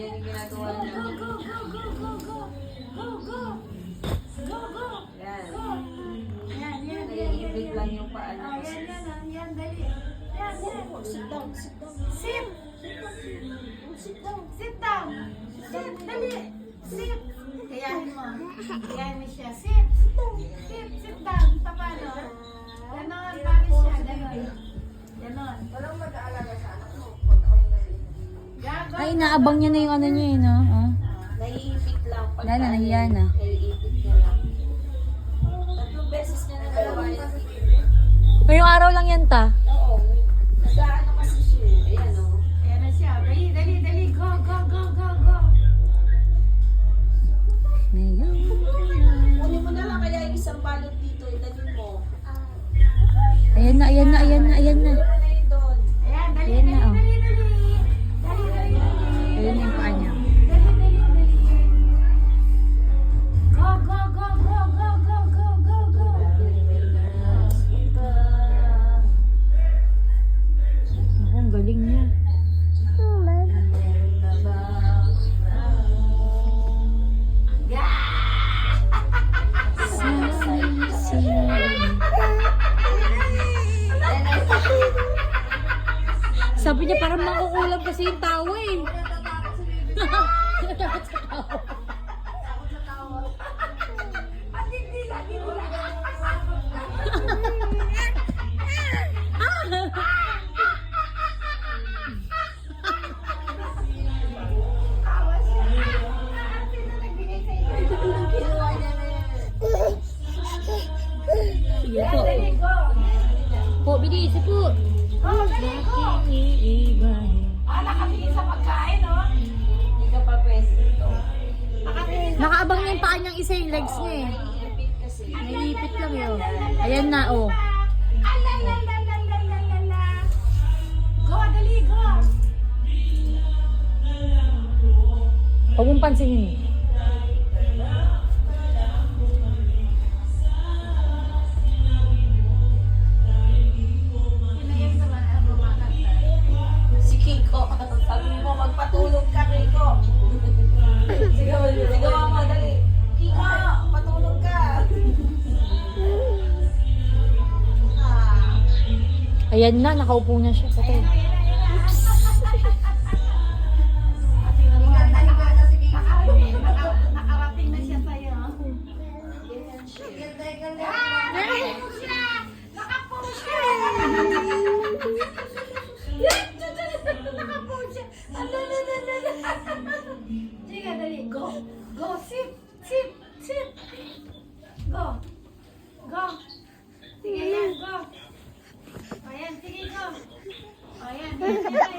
Yan yung ginagawa Go, niya. go, go, go, go, go, go. Go, go. Go, go. Yan. Go. Yan, yan, yan, yan, Naiibig yan. lang yung paa niya. Oh, yan, yan, ah, yan, dali. Yan, yan. Sit down, sit down. Sit. Sit down. Sit down. Sit, dali. Sit. Kayahin mo. Kayahin mo siya. Sit. Sit, sit down. Paano? Ganon, paano siya? Ganon. Ganon. Walang mag-aalaga sa anak mo. Pag ako'y nalilig. Gago. Ay, naabang niya na yung ano niya eh, no? Oh. Naiipit lang. Pag Yan na, yan na. Naiipit niya lang. 3 beses niya na nagawa yung Ngayong araw lang yan ta. Oo. Nag-ano kasi siya. Ayan o. Ayan na siya. Dali, dali, dali. Go, go, go, go, go. Kunin mo na lang kaya yung isang balot dito. Ilagin mo. Ayan na, ayan na, ayan na, ayan na. Kunin mo na yun doon. Ayan, dali, Ayan dali, na, oh. dali, dali. Dali, dali, dali. Ayan na yung paa niya. Dali, dali, dali. Go, go, go, go, go, go, go, go, go. Ako, ang galing niya. Sabi niya parang makukulam kasi yung tawa eh. Natakot sa tawa. Sige po. Dali, go. Po, bilis po. Oh, dali, go. Ah, nakatingin sa pagkain, oh. Hindi ka pa pwede dito. Nakatingin sa Nakaabang niya yung paa niyang isa yung legs niya eh. Naiipit kasi. Naiipit lang yun. Ayan na, oh. Alalalalalalalala. Go, dali, go. Huwag mong pansinin. Si Kiko. Sabi mo magpatulog ka, Kiko. Sigaw mo, dali. Kiko, patulog ka. Ayan na, nakaupo na siya. Patay. Nakarating na siya sa'yo. Nakapo siya! Nakapo siya! Sige, dali. Go. Go. Sit. Sit. Sit. Go. Go. Sige, yan. Go. Ayan, sige, go. Ayan.